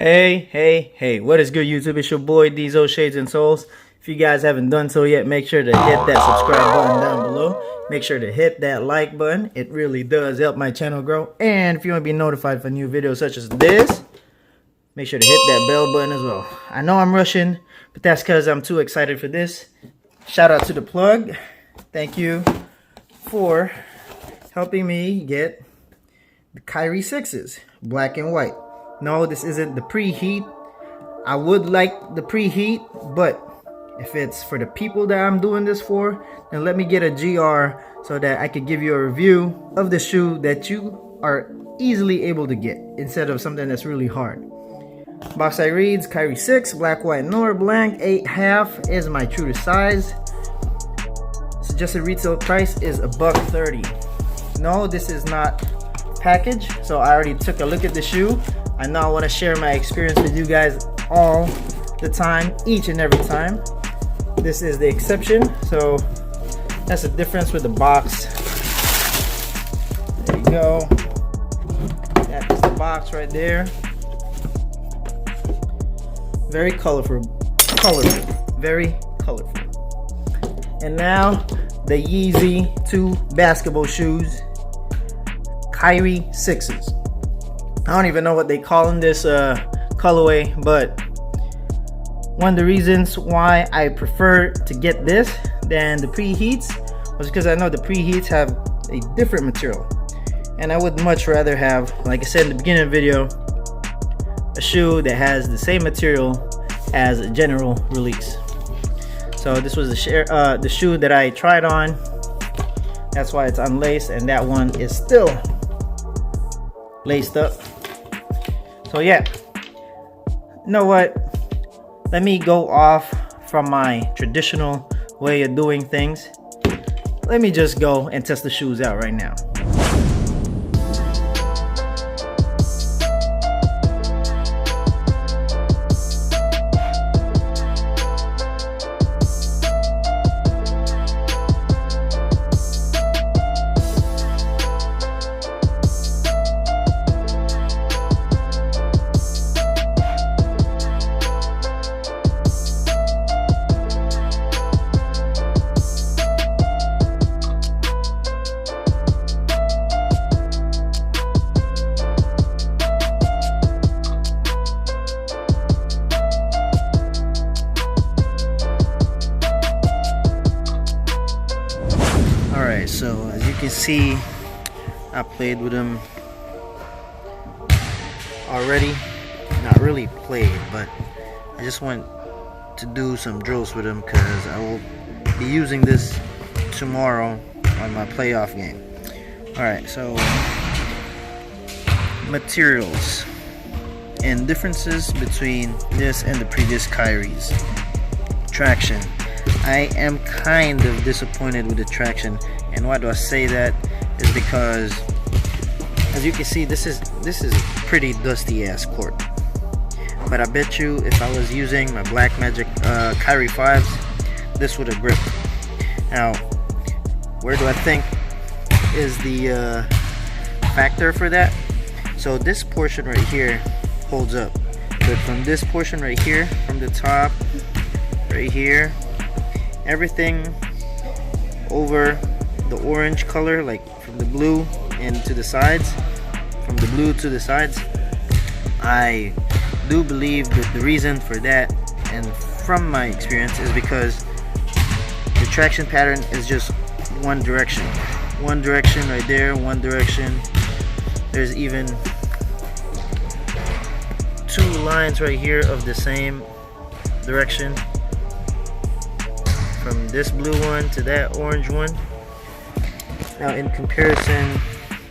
Hey, what is good, YouTube? It's your boy, Midsole Shades and Souls. If you guys haven't done so yet, make sure to hit that subscribe button down below. Make sure to hit that like button. It really does help my channel grow. And if you want to be notified for new videos such as this, make sure to hit that bell button as well. I know I'm rushing, but that's because I'm too excited for this. Shout out to the plug. Thank you for helping me get the Kyrie 6s, black and white. No, this isn't the preheat. I would like the preheat, but if it's for the people that I'm doing this for, then let me get a GR so that I could give you a review of the shoe that you are easily able to get instead of something that's really hard. Box side reads Kyrie 6, black, white, nor blank, 8.5 is my true to size. Suggested retail price is $130. No, this is not package, so I already took a look at the shoe. I know I want to share my experience with you guys all the time, each and every time. This is the exception, so that's the difference with the box. There you go. That is the box right there. Very colorful, very colorful. And now the Yeezy 2 basketball shoes, Kyrie 6s. I don't even know what they call in this colorway, but one of the reasons why I prefer to get this than the preheats was because I know the preheats have a different material, and I would much rather have, like I said in the beginning of the video, a shoe that has the same material as a general release. So this was the shoe that I tried on. That's why it's unlaced, and that one is still laced up. So yeah, you know what, let me go off from my traditional way of doing things. Let me just go and test the shoes out right now. So as you can see, I played with them already. Not really played, but I just want to do some drills with them because I will be using this tomorrow on my playoff game. Alright, so materials and differences between this and the previous Kyries. Traction. I am kind of disappointed with the traction, and why do I say that is because, as you can see, this is a pretty dusty ass court. But I bet you if I was using my Black Magic Kyrie 5s, this would have gripped. Now, where do I think is the factor for that? So this portion right here holds up, but from this portion right here, from the top right here, everything over the orange color, like from the blue and to the sides, from the blue to the sides, I do believe that the reason for that, and from my experience, is because the traction pattern is just one direction right there, one direction. There's even two lines right here of the same direction, from this blue one to that orange one. Now in comparison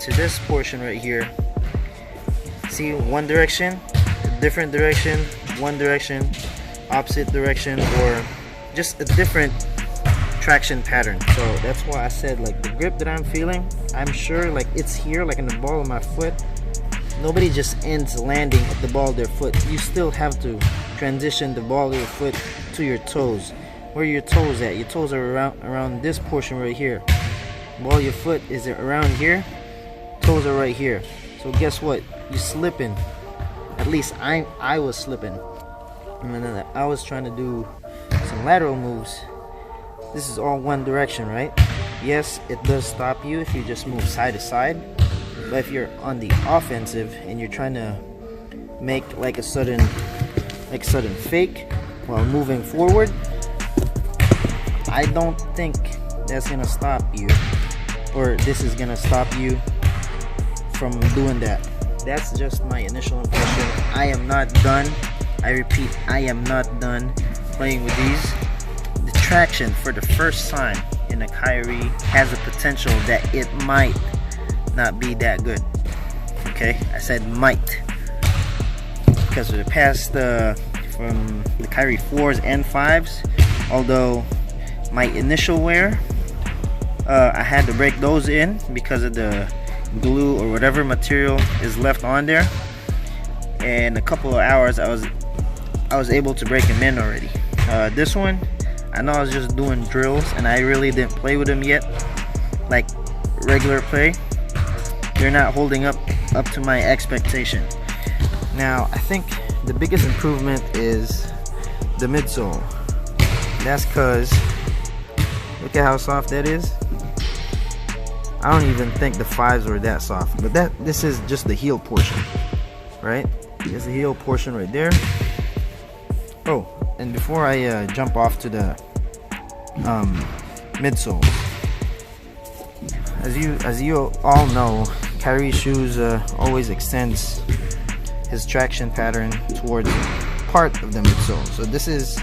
to this portion right here, see, one direction, different direction, one direction, opposite direction, or just a different traction pattern. So that's why I said, like, the grip that I'm feeling, I'm sure like it's here, like in the ball of my foot. Nobody just ends landing at the ball of their foot. You still have to transition the ball of your foot to your toes. Where are your toes at? Your toes are around this portion right here. Ball of your foot is around here. Toes are right here. So guess what? You're slipping at at least I was slipping. And I was trying to do some lateral moves. This is all one direction, right? Yes, it does stop you if you just move side to side. But if you're on the offensive and you're trying to make like a sudden fake while moving forward, I don't think that's gonna stop you, or this is gonna stop you from doing that. That's just my initial impression. I am not done. I repeat, I am not done playing with these. The traction for the first time in a Kyrie has a potential that it might not be that good. Okay, I said might, because for the past from the Kyrie 4s and 5s, although my initial wear, I had to break those in because of the glue or whatever material is left on there. And a couple of hours I was able to break them in already. This one, I know I was just doing drills and I really didn't play with them yet, like regular play. They're not holding up to my expectation. Now I think the biggest improvement is the midsole. That's cause look at how soft that is. I don't even think the 5s were that soft, but this is just the heel portion, right? There's the heel portion right there. Oh, and before I jump off to the midsole, as you all know, Kyrie shoes always extends his traction pattern towards part of the midsole. So this is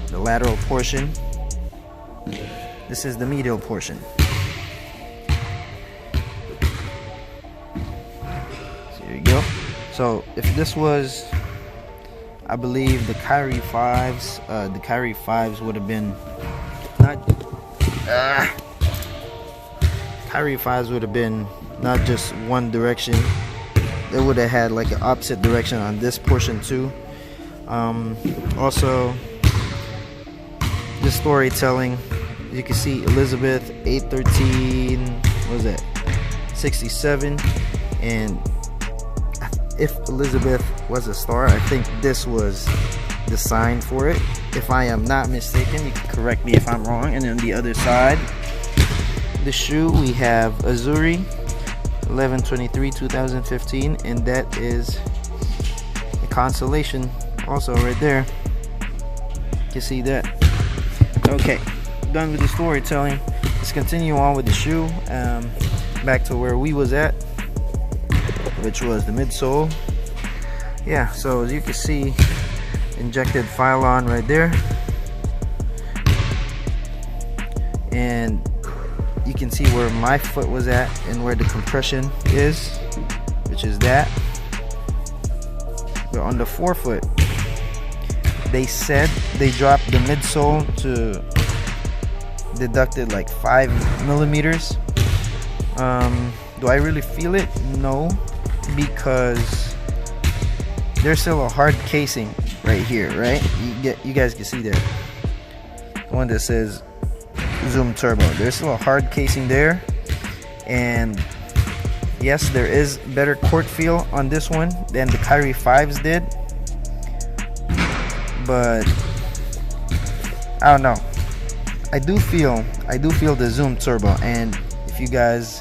the lateral portion. This is the medial portion. So here you go. So if this was, I believe the Kyrie 5s would have been Kyrie 5s would have been not just one direction. They would have had like an opposite direction on this portion too. Also, the storytelling, you can see Elizabeth 813, what was that, 67, and if Elizabeth was a star, I think this was the sign for it, if I am not mistaken. You can correct me if I'm wrong. And on the other side, the shoe, we have Azuri 11/23 2015, and that is a constellation also right there. You can see that. Okay, done with the storytelling. Let's continue on with the shoe. Back to where we was at, which was the midsole. Yeah, so as you can see, injected Phylon right there, and you can see where my foot was at and where the compression is, which is that. But on the forefoot, they said they dropped the midsole to deducted like 5 millimeters. Do I really feel it? No, because there's still a hard casing right here, right? You guys can see that, the one that says Zoom Turbo. There's still a hard casing there, and yes, there is better court feel on this one than the Kyrie 5s did, but I don't know. I do feel the Zoom Turbo, and if you guys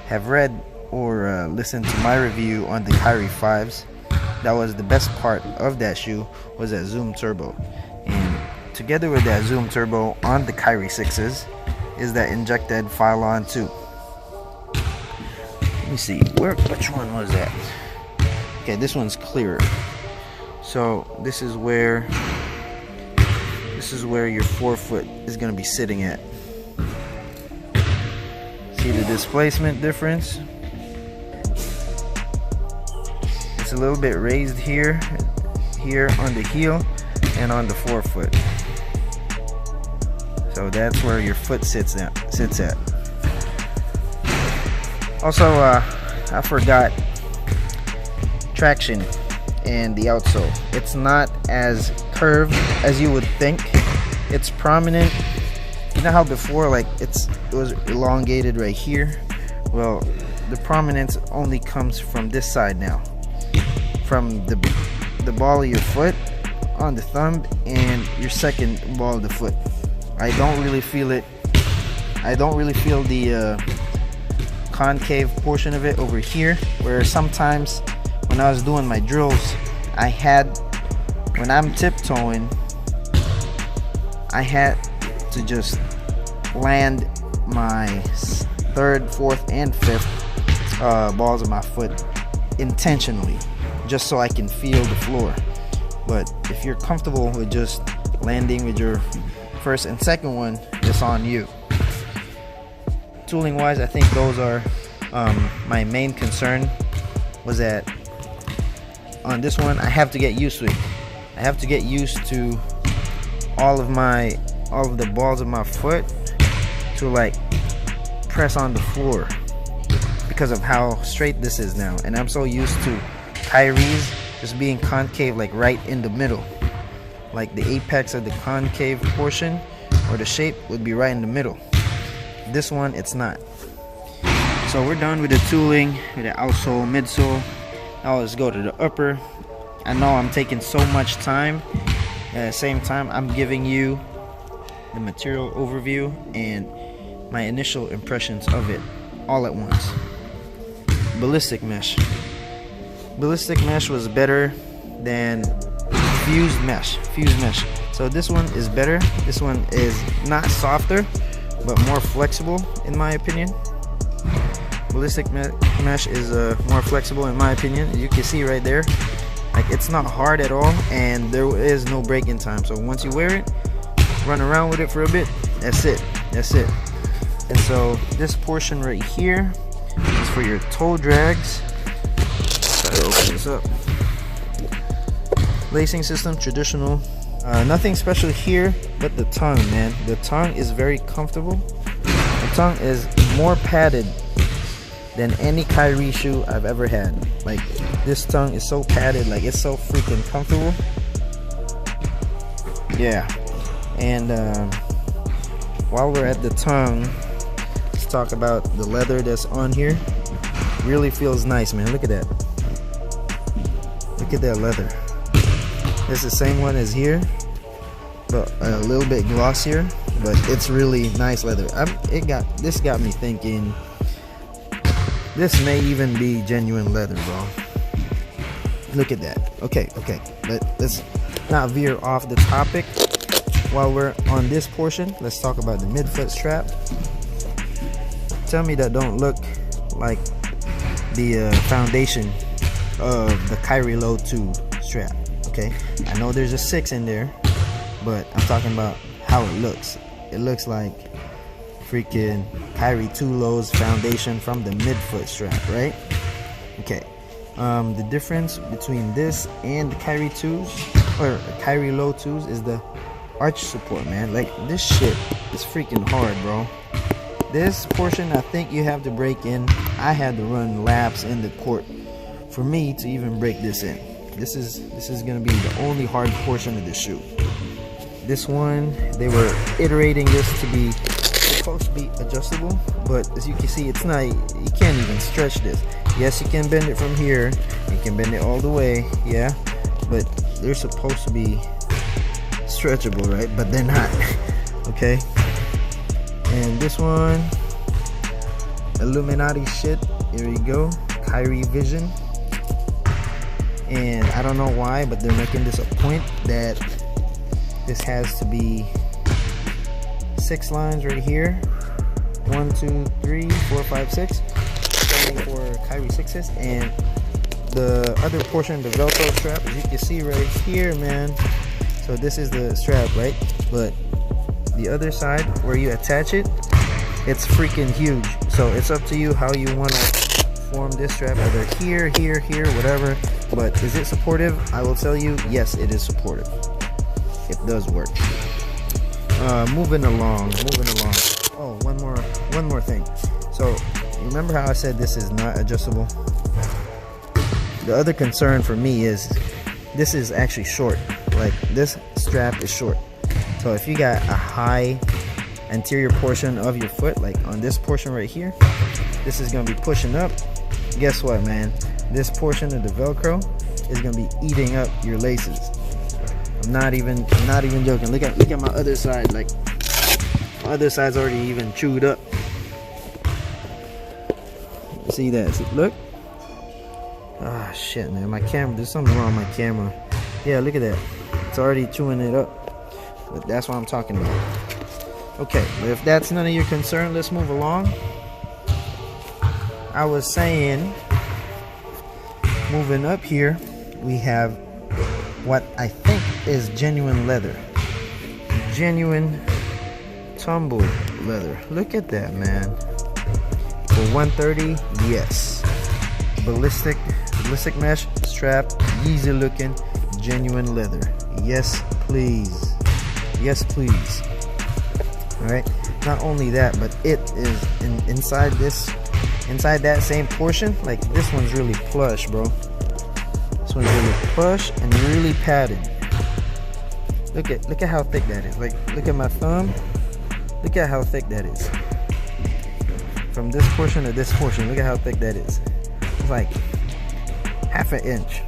have read or listened to my review on the Kyrie 5s, that was the best part of that shoe, was that Zoom Turbo. And together with that Zoom Turbo on the Kyrie 6s is that injected Phylon 2. Let me see, which one was that? Okay, this one's clearer. So this is where your forefoot is going to be sitting at. See the displacement difference? It's a little bit raised here on the heel and on the forefoot. So that's where your foot sits at. Also, I forgot traction and the outsole. It's not as curved as you would think. It's prominent. You know how before, like, it was elongated right here? Well, the prominence only comes from this side now. from the ball of your foot on the thumb and your second ball of the foot. I don't really feel it. I don't really feel the concave portion of it over here, where sometimes when I was doing my drills, when I'm tiptoeing, I had to just land my third, fourth, and fifth balls of my foot intentionally, just so I can feel the floor. But if you're comfortable with just landing with your first and second one, it's on you. Tooling wise, I think those are my main concern. Was that on this one I have to get used to it. I have to get used to all of the balls of my foot to like press on the floor because of how straight this is now, and I'm so used to Kyrie's just being concave, like right in the middle, like the apex of the concave portion or the shape would be right in the middle. This one, it's not. So we're done with the tooling, with the outsole, midsole. Now let's go to the upper. I know I'm taking so much time. At the same time, I'm giving you the material overview and my initial impressions of it all at once. Ballistic mesh. Ballistic mesh was better than fused mesh. So this one is better. This one is not softer, but more flexible in my opinion. Ballistic mesh is more flexible in my opinion. You can see right there, like it's not hard at all, and there is no break-in time. So once you wear it, run around with it for a bit, that's it. And so this portion right here is for your toe drags. Try to open this up. Lacing system, traditional. Nothing special here, but the tongue, man. The tongue is very comfortable. The tongue is more padded than any Kyrie shoe I've ever had. Like, this tongue is so padded, like it's so freaking comfortable. Yeah. And while we're at the tongue, let's talk about the leather that's on here. Really feels nice, man. Look at that. Look at that leather. It's the same one as here, but a little bit glossier, but it's really nice leather. This got me thinking this may even be genuine leather, bro. Look at that. Okay, let's not veer off the topic. While we're on this portion, let's talk about the midfoot strap. Tell me that don't look like the foundation of the Kyrie Low 2 strap. Okay, I know there's a 6 in there, but I'm talking about how it looks. It looks like freaking Kyrie 2 Low's foundation from the midfoot strap, right? Okay, the difference between this and the Kyrie 2s or Kyrie Low 2s is the arch support, man. Like, this shit is freaking hard, bro. This portion, I think you have to break in. I had to run laps in the court for me to even break this in. This is gonna be the only hard portion of the shoe. This one, they were iterating this to be supposed to be adjustable, but as you can see, it's not. You can't even stretch this. Yes, you can bend it from here. You can bend it all the way, yeah, but they're supposed to be stretchable, right? But they're not. Okay. And this one, Illuminati shit. Here you go, Kyrie Vision. And I don't know why, but they're making this a point that this has to be 6 lines right here. 1, 2, 3, 4, 5, 6. Standing for Kyrie 6s. And the other portion, the Velcro strap, as you can see right here, man. So this is the strap, right? But the other side where you attach it, it's freaking huge. So it's up to you how you want to form this strap, whether here, whatever. But is it supportive? I will tell you, yes, it is supportive. It does work. Moving along. Oh, one more thing. So remember how I said this is not adjustable? The other concern for me is this is actually short. Like, this strap is short. So if you got a high anterior portion of your foot, like on this portion right here, this is gonna be pushing up. Guess what, man? This portion of the Velcro is gonna be eating up your laces. I'm not even joking. Look at my other side. Like, my other side's already even chewed up. See that? See, look. Ah, shit, man. My camera. There's something wrong with my camera. Yeah, look at that. It's already chewing it up. But that's what I'm talking about. Okay, but if that's none of your concern, let's move along. I was saying, moving up here, we have what I think is genuine leather. Genuine tumble leather. Look at that, man. For $130, yes. Ballistic mesh strap, easy looking, genuine leather. Yes, please. Yes, please. All right. Not only that, but it is inside that same portion. Like, this one's really plush, bro. This one's really plush and really padded. Look at how thick that is. Like, look at my thumb. Look at how thick that is. From this portion to this portion, look at how thick that is. It's like half an inch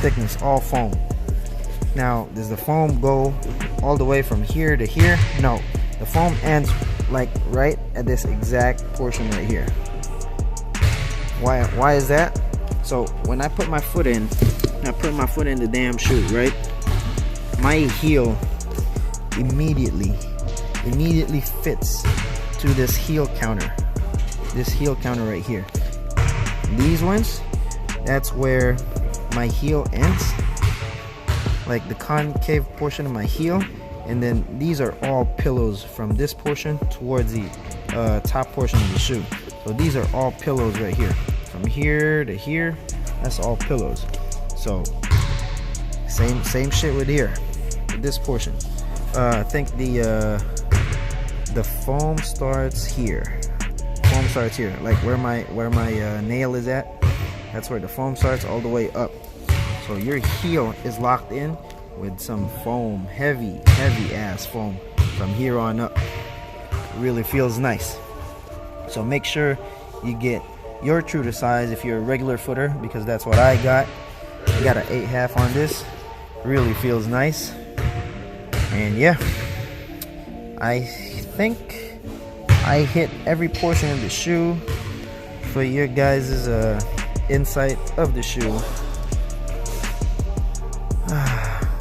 thickness, all foam. Now, does the foam go all the way from here to here? No, the foam ends like right at this exact portion right here. Why is that? So when I put my foot in, the damn shoe, right? My heel immediately fits to this heel counter. This heel counter right here. These ones, that's where my heel ends, like the concave portion of my heel, and then these are all pillows from this portion towards the top portion of the shoe. So these are all pillows right here. From here to here, that's all pillows. So same shit with here, with this portion. I think the foam starts here. Foam starts here, like where my nail is at. That's where the foam starts, all the way up. So your heel is locked in with some foam, heavy ass foam from here on up. It really feels nice. So make sure you get your true to size if you're a regular footer, because that's what I got. I got an 8.5 on this. Really feels nice. And yeah, I think I hit every portion of the shoe for your guys' insight of the shoe.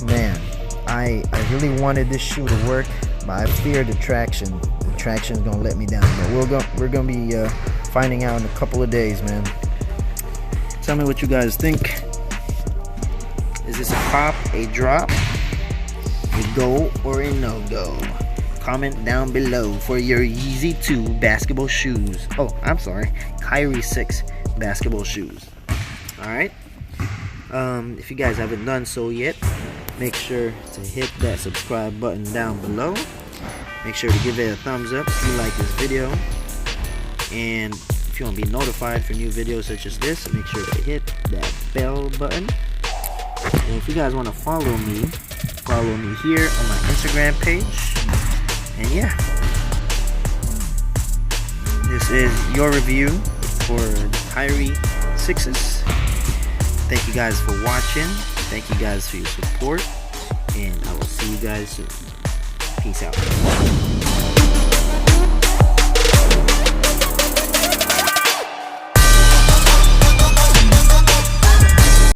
Man, I really wanted this shoe to work, but I fear the traction. The traction's gonna let me down. But we're gonna be finding out in a couple of days, man. Tell me what you guys think. Is this a pop, a drop, a go, or a no-go? Comment down below for your Yeezy 2 basketball shoes. Oh, I'm sorry, Kyrie 6 basketball shoes. Alright. If you guys haven't done so yet, make sure to hit that subscribe button down below. Make sure to give it a thumbs up if you like this video. And if you want to be notified for new videos such as this, make sure to hit that bell button. And if you guys want to follow me here on my Instagram page. And yeah, this is your review for the Kyrie 6s. Thank you guys for watching. Thank you guys for your support. And I will see you guys soon. Peace out.